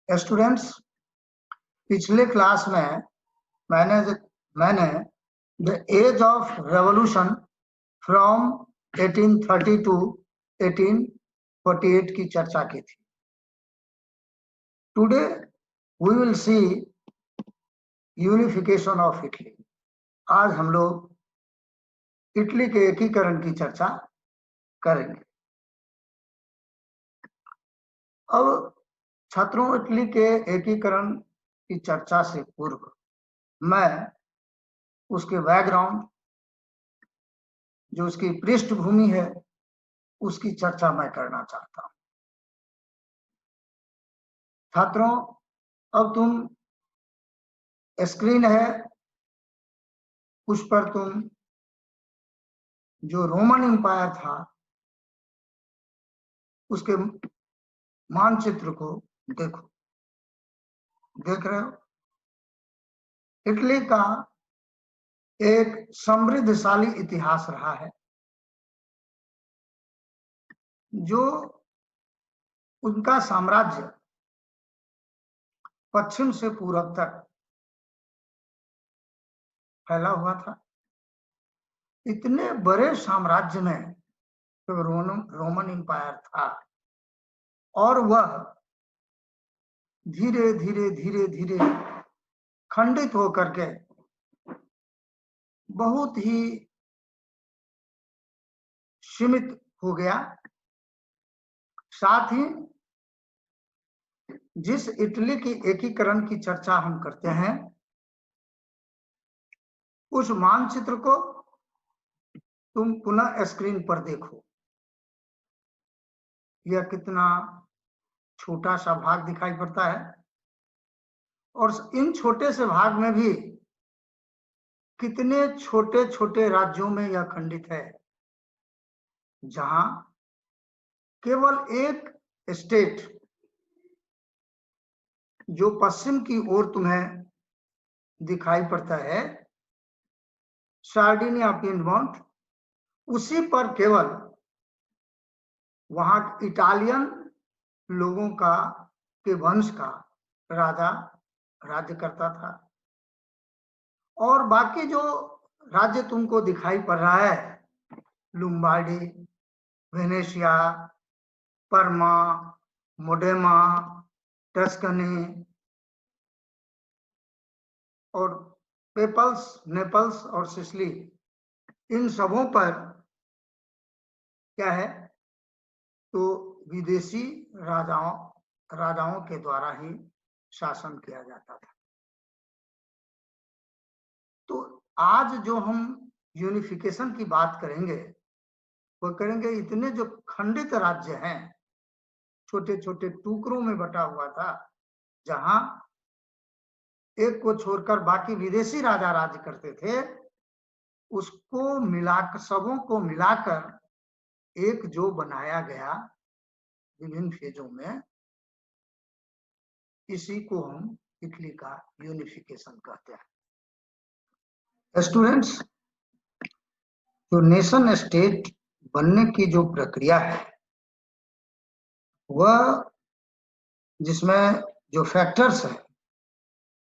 Students, पिछले class में मैंने the age of revolution from 1830 to 1848 की चर्चा की थी। Today we will see unification of Italy. आज हम लोग इटली के एकीकरण की चर्चा करेंगे। अब छात्रों, इटली के एकीकरण की चर्चा से पूर्व मैं उसके बैकग्राउंड, जो उसकी पृष्ठभूमि है, उसकी चर्चा मैं करना चाहता हूं। छात्रों, अब तुम स्क्रीन है, उस पर तुम जो रोमन एम्पायर था उसके मानचित्र को देखो। देख रहे हो? इटली का एक समृद्धशाली इतिहास रहा है, जो उनका साम्राज्य पश्चिम से पूरब तक फैला हुआ था। इतने बड़े साम्राज्य में तो रोमन एम्पायर था, और वह धीरे धीरे धीरे धीरे खंडित होकर के बहुत ही सीमित हो गया। साथ ही जिस इटली की एकीकरण की चर्चा हम करते हैं, उस मानचित्र को तुम पुनः स्क्रीन पर देखो। यह कितना छोटा सा भाग दिखाई पड़ता है, और इन छोटे से भाग में भी कितने छोटे छोटे राज्यों में यह खंडित है, जहां केवल एक स्टेट जो पश्चिम की ओर तुम्हें दिखाई पड़ता है, सार्डिनिया पिएडमोंट, उसी पर केवल वहां इटालियन लोगों का के वंश का राजा राज्य करता था। और बाकी जो राज्य तुमको दिखाई पड़ रहा है, लुम्बार्डी, वेनेशिया, परमा, मोडेमा, टस्कनी और नेपल्स और सिसिली, इन सबों पर क्या है, तो विदेशी राजाओं के द्वारा ही शासन किया जाता था। तो आज जो हम यूनिफिकेशन की बात करेंगे, वो करेंगे इतने जो खंडित राज्य हैं, छोटे छोटे टुकड़ों में बटा हुआ था, जहां एक को छोड़कर बाकी विदेशी राजा राज्य करते थे, उसको मिलाकर, सबों को मिलाकर एक जो बनाया गया विभिन्न फेजों में, इसी को हम इटली का यूनिफिकेशन कहते हैं। स्टूडेंट्स, जो नेशन स्टेट बनने की जो प्रक्रिया है, वह जिसमें जो फैक्टर्स हैं,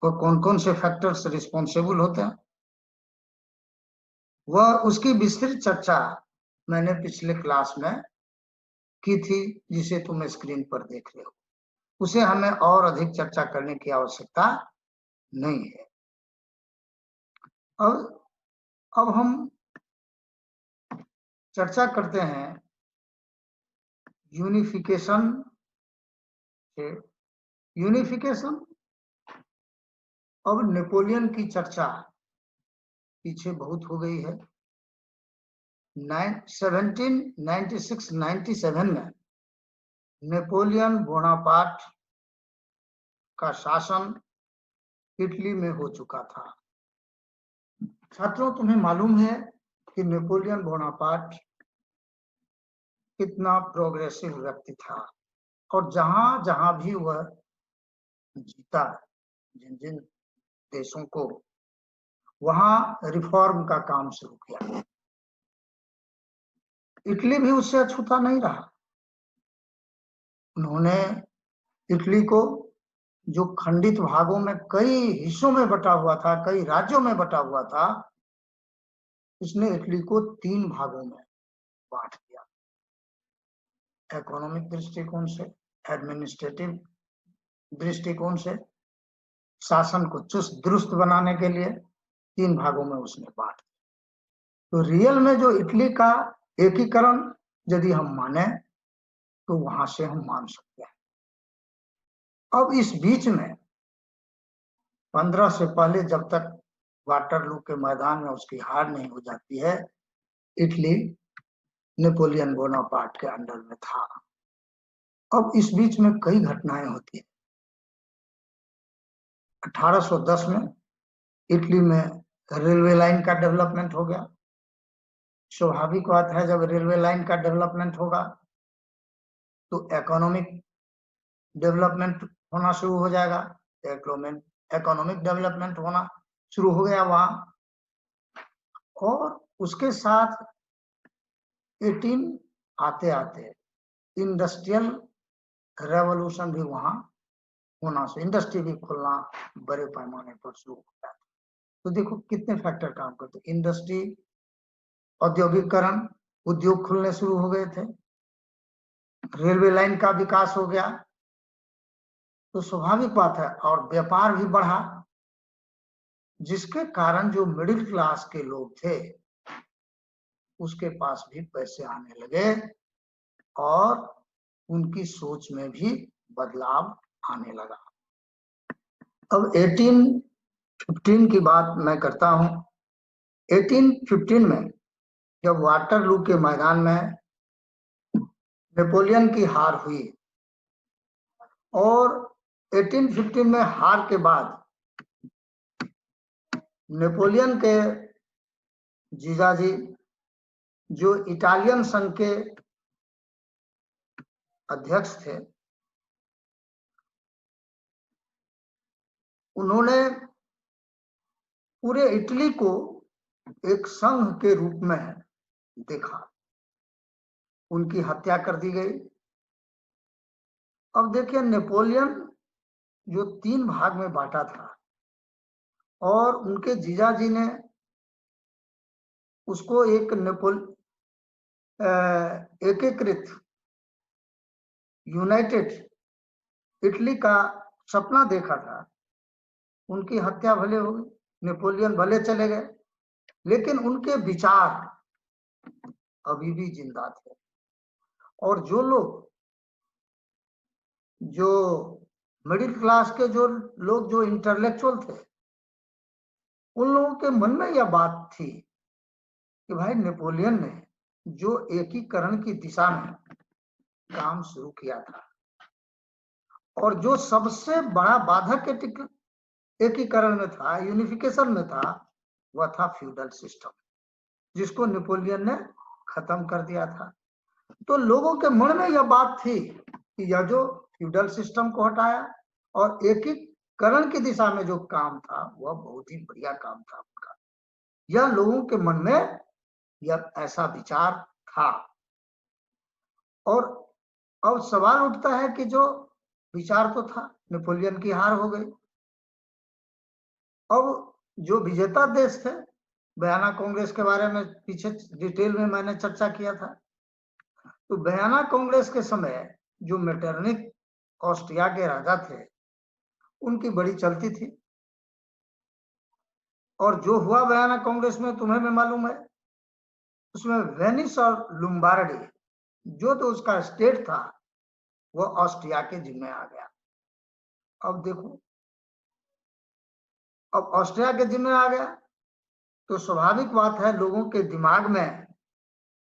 वो कौन कौन से फैक्टर्स रिस्पॉन्सिबल होते हैं, वह उसकी विस्तृत चर्चा मैंने पिछले क्लास में की थी, जिसे तुम स्क्रीन पर देख रहे हो। उसे हमें और अधिक चर्चा करने की आवश्यकता नहीं है। अब हम चर्चा करते हैं यूनिफिकेशन से। यूनिफिकेशन, अब नेपोलियन की चर्चा पीछे बहुत हो गई है। 1796-97 में नेपोलियन बोनापार्ट का शासन इटली में हो चुका था। छात्रों, तुम्हें मालूम है कि नेपोलियन बोनापार्ट कितना प्रोग्रेसिव व्यक्ति था, और जहां जहां भी वह जीता, जिन जिन देशों को, वहां रिफॉर्म का काम शुरू किया। इटली भी उससे अछूता नहीं रहा। उन्होंने इटली को जो खंडित भागों में कई हिस्सों में बटा हुआ था, कई राज्यों में बटा हुआ था, उसने इटली को 3 भागों में बांट दिया। इकोनॉमिक दृष्टिकोण से, एडमिनिस्ट्रेटिव दृष्टिकोण से, शासन को चुस्त दुरुस्त बनाने के लिए 3 भागों में उसने बांट दिया। तो रियल में जो इटली का एकीकरण यदि हम माने तो वहां से हम मान सकते हैं। अब इस बीच में 15 से पहले, जब तक वाटरलू के मैदान में उसकी हार नहीं हो जाती है, इटली नेपोलियन बोनापार्ट के अंडर में था। अब इस बीच में कई घटनाएं होती है। 1810 में इटली में रेलवे लाइन का डेवलपमेंट हो गया। स्वाभाविक बात है, जब रेलवे लाइन का डेवलपमेंट होगा तो इकोनॉमिक डेवलपमेंट होना शुरू हो जाएगा। इकोनॉमिक डेवलपमेंट होना शुरू हो गया वहां। और उसके साथ 18 आते आते इंडस्ट्रियल रेवोल्यूशन भी वहां होना से, इंडस्ट्री भी खुलना बड़े पैमाने पर शुरू हो गया। तो देखो कितने फैक्टर काम करते, इंडस्ट्री, औद्योगिकरण, उद्योग खुलने शुरू हो गए थे, रेलवे लाइन का विकास हो गया, तो स्वाभाविक बात है, और व्यापार भी बढ़ा, जिसके कारण जो मिडिल क्लास के लोग थे उसके पास भी पैसे आने लगे और उनकी सोच में भी बदलाव आने लगा। अब 1815 की बात मैं करता हूं। 1815 में जब वाटरलू के मैदान में नेपोलियन की हार हुई, और 1815 में हार के बाद नेपोलियन के जीजाजी, जो इटालियन संघ के अध्यक्ष थे, उन्होंने पूरे इटली को एक संघ के रूप में देखा। उनकी हत्या कर दी गई। अब देखिए, नेपोलियन जो 3 भाग में बांटा था और उनके जीजाजी ने उसको एक एकीकृत यूनाइटेड इटली का सपना देखा था। उनकी हत्या भले हो गई, नेपोलियन भले चले गए, लेकिन उनके विचार अभी भी जिंदा थे। और जो लोग, जो मिडिल क्लास के जो लोग, जो इंटेलेक्चुअल थे, उन लोगों के मन में यह बात थी कि भाई नेपोलियन ने जो एकीकरण की दिशा में काम शुरू किया था, और जो सबसे बड़ा बाधक एकीकरण में था, यूनिफिकेशन में था, वह था फ्यूडल सिस्टम, जिसको नेपोलियन ने खत्म कर दिया था। तो लोगों के मन में यह बात थी कि यह जो फ्यूडल सिस्टम को हटाया और एकीकरण की दिशा में जो काम था, वह बहुत ही बढ़िया काम था उनका। यह लोगों के मन में यह ऐसा विचार था। और अब सवाल उठता है कि जो विचार तो था, नेपोलियन की हार हो गई। अब जो विजेता देश थे, वियना कांग्रेस के बारे में पीछे डिटेल में मैंने चर्चा किया था। तो वियना कांग्रेस के समय जो मेटरनिक ऑस्ट्रिया के राजा थे, उनकी बड़ी चलती थी। और जो हुआ वियना कांग्रेस में तुम्हें भी मालूम है, उसमें वेनिस और लुम्बार्डी, जो तो उसका स्टेट था, वह ऑस्ट्रिया के जिम्मे आ गया। अब देखो, अब ऑस्ट्रिया के जिम्मे आ गया तो स्वाभाविक बात है, लोगों के दिमाग में,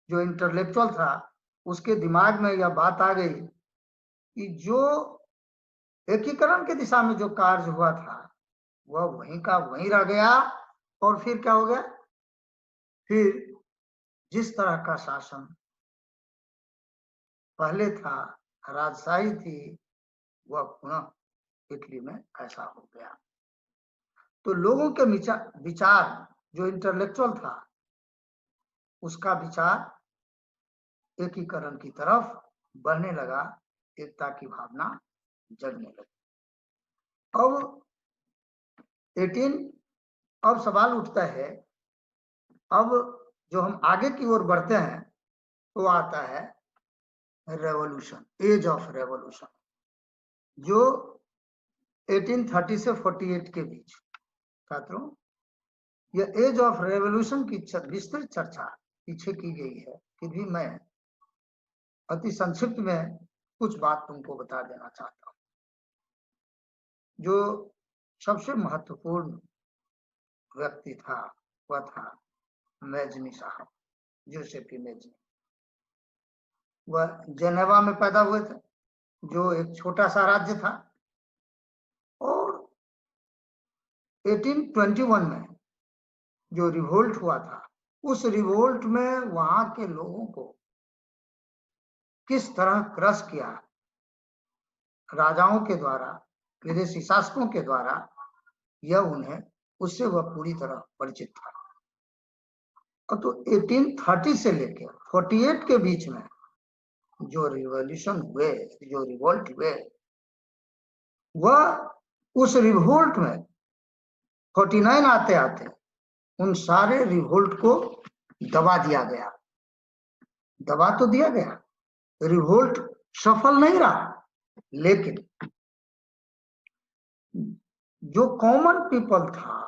जो इंटेलेक्चुअल था उसके दिमाग में यह बात आ गई कि जो एकीकरण की दिशा में जो कार्य हुआ था वह वहीं का वहीं रह गया। और फिर क्या हो गया, फिर जिस तरह का शासन पहले था, राजशाही थी, वह पुनः इटली में ऐसा हो गया। तो लोगों के विचार, जो इंटेलेक्चुअल था, उसका विचार एकीकरण की तरफ बढ़ने लगा, एकता की भावना जगने लगी। अब 18 अब सवाल उठता है, अब जो हम आगे की ओर बढ़ते हैं तो आता है रेवोल्यूशन, एज ऑफ रेवोल्यूशन, जो 1830 से 48 के बीच। छात्रों, यह एज ऑफ रेवोल्यूशन की विस्तृत चर्चा पीछे की गई है, फिर भी मैं अति संक्षिप्त में कुछ बात तुमको बता देना चाहता हूं। जो सबसे महत्वपूर्ण व्यक्ति था वह था मैजनी साहब, जोसेफ मैजनी। वह जेनेवा में पैदा हुए थे, जो एक छोटा सा राज्य था, और 1821 में जो रिवोल्ट हुआ था, उस रिवोल्ट में वहां के लोगों को किस तरह क्रश किया राजाओं के द्वारा, विदेशी शासकों के द्वारा, यह उन्हें, उससे वह पूरी तरह परिचित था। अब तो 1830 से लेकर 48 के बीच में जो रिवॉल्यूशन हुए, जो रिवोल्ट हुए, वह उस रिवोल्ट में 49 आते आते उन सारे रिवोल्ट को दबा दिया गया। दबा तो दिया गया, रिवोल्ट सफल नहीं रहा, लेकिन जो कॉमन पीपल था,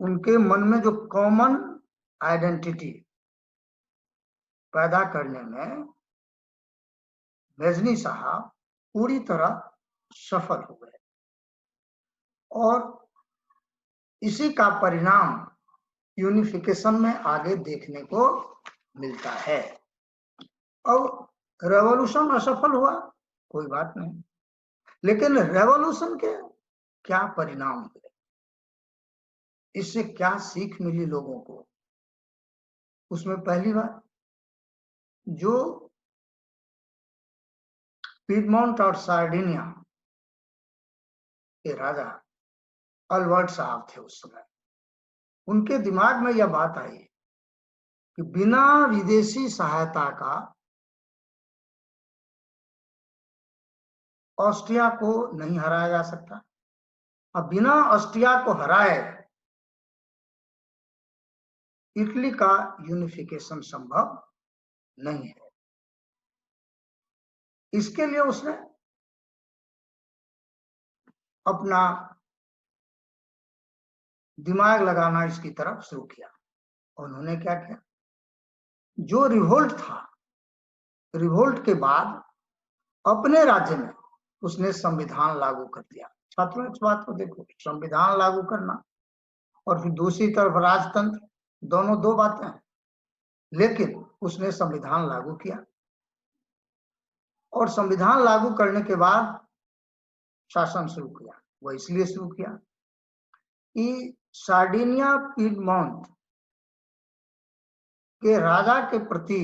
उनके मन में जो कॉमन आइडेंटिटी पैदा करने में मैजनी साहब पूरी तरह सफल हो गए, और इसी का परिणाम यूनिफिकेशन में आगे देखने को मिलता है। अब रेवोल्यूशन असफल हुआ, कोई बात नहीं, लेकिन रेवोल्यूशन के क्या परिणाम हुए, इससे क्या सीख मिली लोगों को? उसमें पहली बात, जो पीडमोंट और सार्डिनिया के राजा अल्बर्ट साहब थे उस समय, उनके दिमाग में यह बात आई कि बिना विदेशी सहायता का ऑस्ट्रिया को नहीं हराया जा सकता, और बिना ऑस्ट्रिया को हराए इटली का यूनिफिकेशन संभव नहीं है। इसके लिए उसने अपना दिमाग लगाना इसकी तरफ शुरू किया। उन्होंने क्या किया, जो रिवोल्ट था, रिवोल्ट के बाद अपने राज्य में उसने संविधान लागू कर दिया। छात्रों, इस बात को देखो, संविधान लागू करना और फिर दूसरी तरफ राजतंत्र, दोनों दो बातें हैं, लेकिन उसने संविधान लागू किया, और संविधान लागू करने के बाद शासन शुरू किया। वो इसलिए शुरू किया कि सार्डिनिया पीडमोंट के राजा के प्रति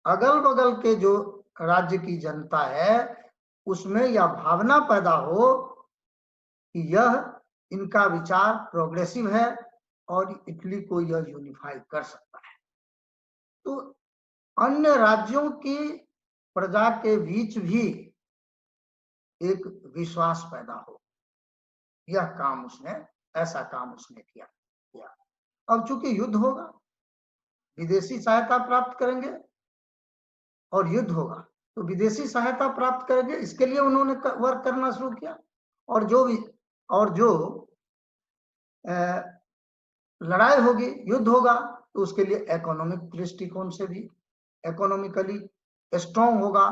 अगल बगल के जो राज्य की जनता है, उसमें यह भावना पैदा हो कि यह इनका विचार प्रोग्रेसिव है और इटली को यह यूनिफाई कर सकता है। तो अन्य राज्यों की प्रजा के बीच भी एक विश्वास पैदा हो, यह काम उसने, ऐसा काम उसने किया। अब चूंकि युद्ध होगा, विदेशी सहायता प्राप्त करेंगे और युद्ध होगा, तो विदेशी सहायता प्राप्त करेंगे, इसके लिए उन्होंने वर्क करना शुरू किया। और जो लड़ाई होगी, युद्ध होगा, तो उसके लिए इकोनॉमिक दृष्टिकोण से भी इकोनॉमिकली स्ट्रॉन्ग होगा,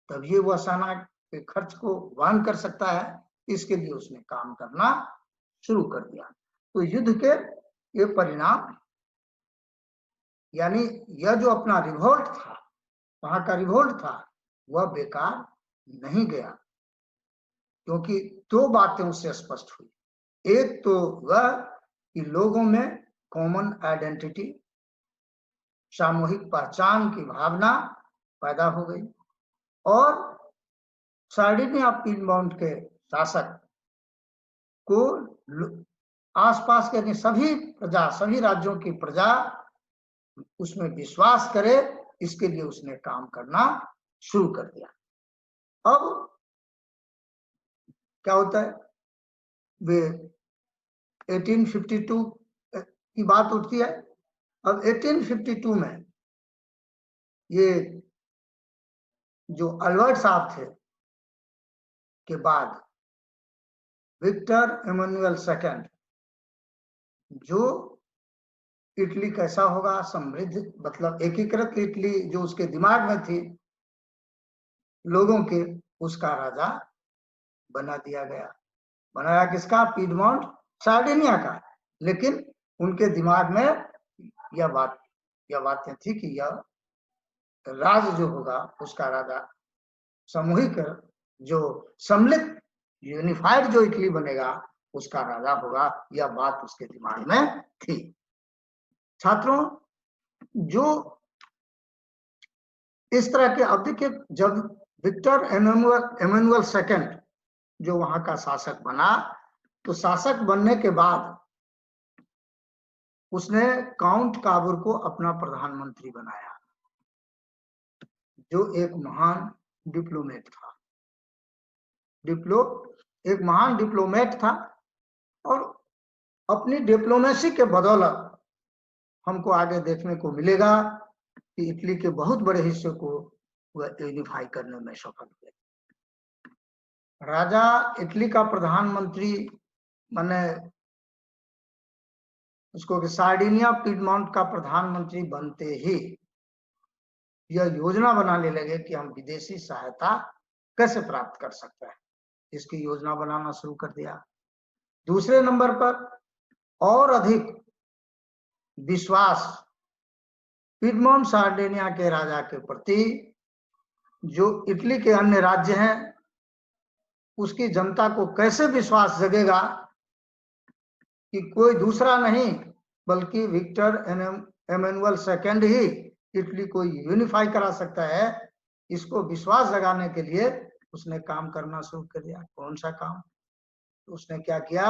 तभी वह सेना के खर्च को वहन कर सकता है। इसके लिए उसने काम करना शुरू कर दिया। तो युद्ध के ये परिणाम, यानी यह जो अपना रिवोल्ट था, वहां का रिवोल्ट था, वह बेकार नहीं गया, क्योंकि दो बातें उससे स्पष्ट हुई। एक तो वह कि लोगों में कॉमन आइडेंटिटी, सामूहिक पहचान की भावना पैदा हो गई, और सार्डिनिया पीडमोंट के शासक को आसपास के सभी प्रजा, सभी राज्यों की प्रजा उसमें विश्वास करे, इसके लिए उसने काम करना शुरू कर दिया। अब क्या होता है, वे 1852 की बात उठती है। अब 1852 में ये जो अल्बर्ट साहब थे के बाद विक्टर इमैनुअल सेकंड, जो इटली कैसा होगा, समृद्ध मतलब एकीकृत इटली जो उसके दिमाग में थी लोगों के, उसका राजा बना दिया गया। बनाया किसका? पीडमोंट सार्डिनिया का। लेकिन उनके दिमाग में यह बातें थी कि यह राज जो होगा उसका राजा सामूहिक जो सम्मिलित यूनिफाइड जो इटली बनेगा उसका राजा होगा, यह बात उसके दिमाग में थी। छात्रों, जो इस तरह के, अब देखिए जब विक्टर इमैनुअल सेकंड जो वहां का शासक बना, तो शासक बनने के बाद उसने काउंट काबूर को अपना प्रधानमंत्री बनाया, जो एक महान डिप्लोमेट था। एक महान डिप्लोमेट था और अपनी डिप्लोमेसी के बदौलत हमको आगे देखने को मिलेगा कि इटली के बहुत बड़े हिस्से को वह यूनिफाई करने में सफल हुए। राजा इटली का प्रधानमंत्री माने उसको कि सार्डिनिया पीडमोंट का प्रधानमंत्री बनते ही यह योजना बनाने लगे कि हम विदेशी सहायता कैसे प्राप्त कर सकते हैं, इसकी योजना बनाना शुरू कर दिया। दूसरे नंबर पर और अधिक विश्वास पीडमोंट सार्डिनिया के राजा के प्रति, जो इटली के अन्य राज्य हैं उसकी जनता को कैसे विश्वास जगेगा कि कोई दूसरा नहीं बल्कि विक्टर इमैनुअल सेकंड ही इटली को यूनिफाई करा सकता है। इसको विश्वास जगाने के लिए उसने काम करना शुरू कर दिया। कौन सा काम? तो उसने क्या किया,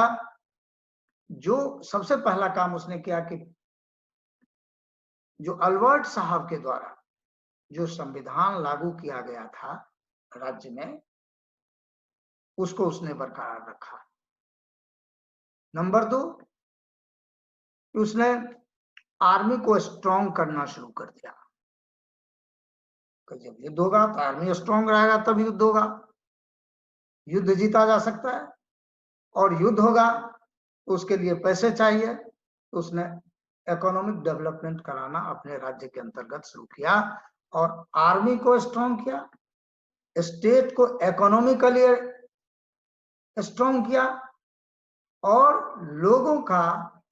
जो सबसे पहला काम उसने किया कि जो अल्बर्ट साहब के द्वारा जो संविधान लागू किया गया था राज्य में, उसको उसने बरकरार रखा। नंबर 2, उसने आर्मी को स्ट्रॉन्ग करना शुरू कर दिया। जब युद्ध होगा तो आर्मी स्ट्रॉन्ग रहेगा तब युद्ध होगा, युद्ध जीता जा सकता है। और युद्ध होगा तो उसके लिए पैसे चाहिए, तो उसने इकोनॉमिक डेवलपमेंट कराना अपने राज्य के अंतर्गत शुरू किया और आर्मी को स्ट्रॉन्ग किया, स्टेट को इकोनॉमिकली स्ट्रॉन्ग किया और लोगों का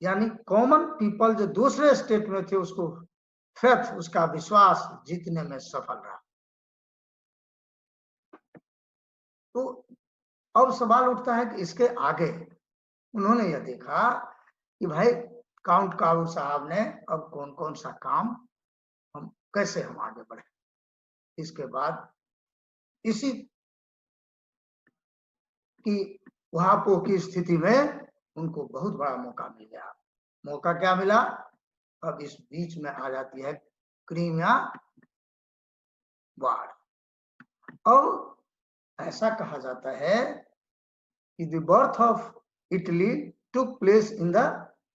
यानी कॉमन पीपल जो दूसरे स्टेट में थे उसको फेथ, उसका विश्वास जीतने में सफल रहा। तो अब सवाल उठता है कि इसके आगे उन्होंने यह देखा कि भाई काउंट काबूर साहब ने अब कौन कौन सा काम हम कैसे हम आगे बढ़े। इसके बाद इसी की वहापो की स्थिति में उनको बहुत बड़ा मौका मिल गया। मौका क्या मिला? अब इस बीच में आ जाती है क्रीमिया वार। और ऐसा कहा जाता है कि the birth of Italy took place in the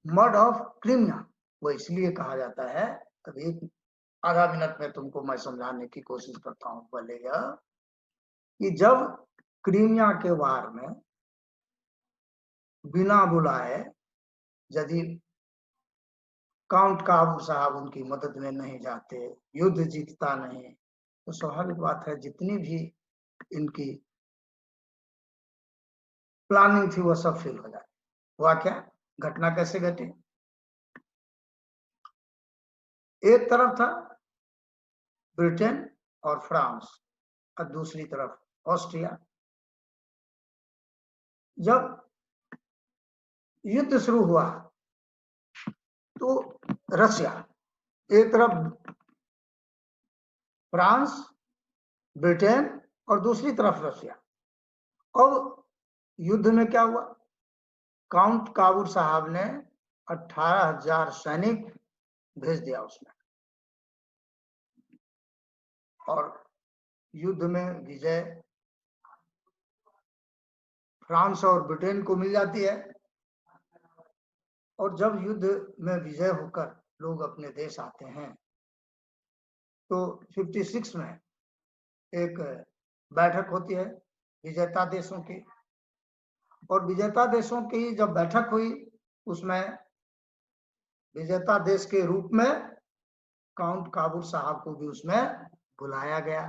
mud of Crimea. वो इसलिए कहा जाता है, तब एक आधा मिनट में तुमको मैं समझाने की कोशिश करता हूं। पहले यह कि जब क्रीमिया के वार में बिना बुलाए यदि काउंट काबूर साहब उनकी मदद में नहीं जाते, युद्ध जीतता नहीं, तो स्वाभाविक बात है जितनी भी इनकी प्लानिंग थी वो सब फेल हो जाती। हुआ क्या? घटना कैसे घटी? एक तरफ था ब्रिटेन और फ्रांस और दूसरी तरफ ऑस्ट्रिया। जब युद्ध शुरू हुआ तो रशिया, एक तरफ फ्रांस ब्रिटेन और दूसरी तरफ रशिया। अब युद्ध में क्या हुआ? काउंट काबूर साहब ने 18,000 सैनिक भेज दिया उसमें और युद्ध में विजय फ्रांस और ब्रिटेन को मिल जाती है। और जब युद्ध में विजय होकर लोग अपने देश आते हैं तो 56 में एक बैठक होती है विजेता देशों की, और विजेता देशों की जब बैठक हुई उसमें विजेता देश के रूप में काउंट काबुल साहब को भी उसमें बुलाया गया।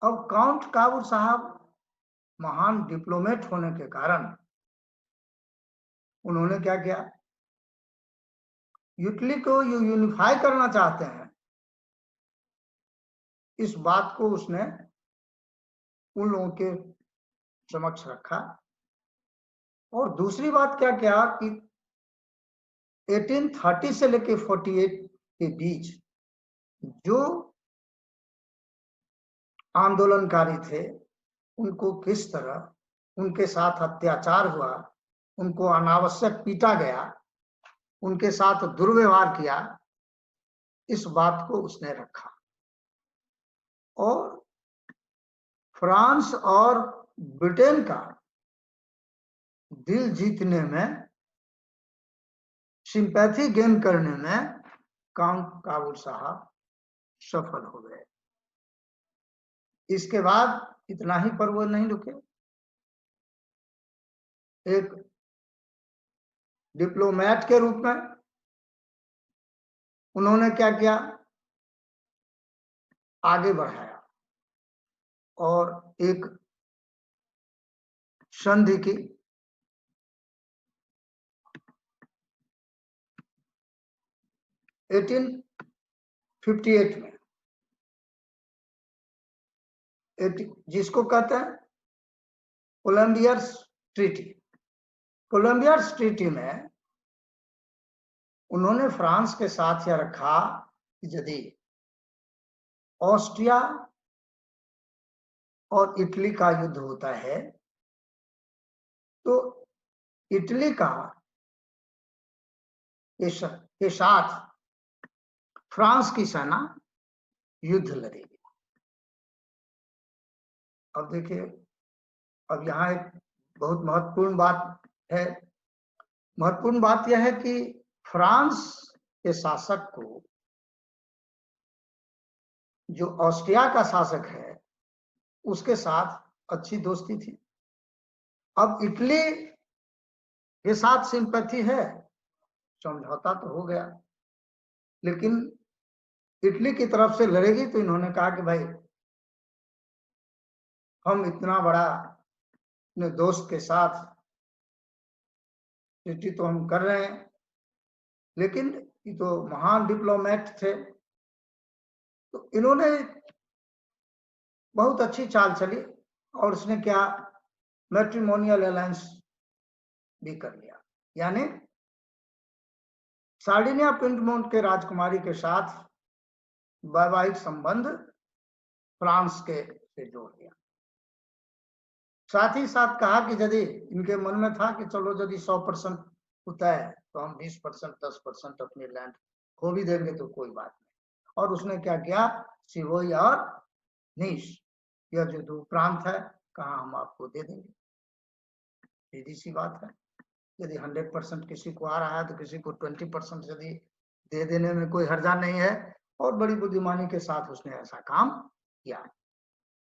अब काउंट काबुल साहब महान डिप्लोमेट होने के कारण उन्होंने क्या किया, इटली को यूनिफाई करना चाहते हैं, इस बात को उसने उन लोगों के समक्ष रखा। और दूसरी बात क्या किया कि 1830 से लेके 48 के बीच जो आंदोलनकारी थे उनको किस तरह उनके साथ अत्याचार हुआ, उनको अनावश्यक पीटा गया, उनके साथ दुर्व्यवहार किया, इस बात को उसने रखा। और फ्रांस और ब्रिटेन का दिल जीतने में, सिंपैथी गेन करने में काउंट काबुल साहब सफल हो गए। इसके बाद इतना ही पर वो नहीं रुके, एक डिप्लोमेट के रूप में उन्होंने क्या किया, आगे बढ़ाया और एक संधि की। 1858 में जिसको कहते हैं कोलंबियर्स ट्रीटी। कोलंबियर्स ट्रीटी में उन्होंने फ्रांस के साथ यह रखा कि यदि ऑस्ट्रिया और इटली का युद्ध होता है तो इटली का के साथ फ्रांस की सेना युद्ध लड़ेगी। अब देखिए, अब यहाँ एक बहुत महत्वपूर्ण बात है। महत्वपूर्ण बात यह है कि फ्रांस के शासक को जो ऑस्ट्रिया का शासक है उसके साथ अच्छी दोस्ती थी। अब इटली के साथ सिंपैथी है, समझौता तो हो गया, लेकिन इटली की तरफ से लड़ेगी तो इन्होंने कहा कि भाई हम इतना बड़ा अपने दोस्त के साथ ट्रीटी तो हम कर रहे हैं, लेकिन ये तो महान डिप्लोमेट थे, तो इन्होंने बहुत अच्छी चाल चली और उसने क्या, मैट्रिमोनियल अलायंस भी कर लिया, यानी सार्डिनिया पिंडमोंट के राजकुमारी के साथ वैवाहिक संबंध फ्रांस के से जोड़ दिया। साथ ही साथ कहा कि यदि इनके मन में था कि चलो यदि 100% होता है तो हम 20% 10% अपनी लैंड खो भी देंगे तो कोई बात नहीं। और उसने क्या किया, सिवोई और नीस, यह जो दो प्रांत है, कहा हम आपको दे देंगे। सीधी सी बात है, यदि 100% किसी को आ रहा है तो किसी को 20% यदि दे देने में कोई हर्जा नहीं है। और बड़ी बुद्धिमानी के साथ उसने ऐसा काम किया।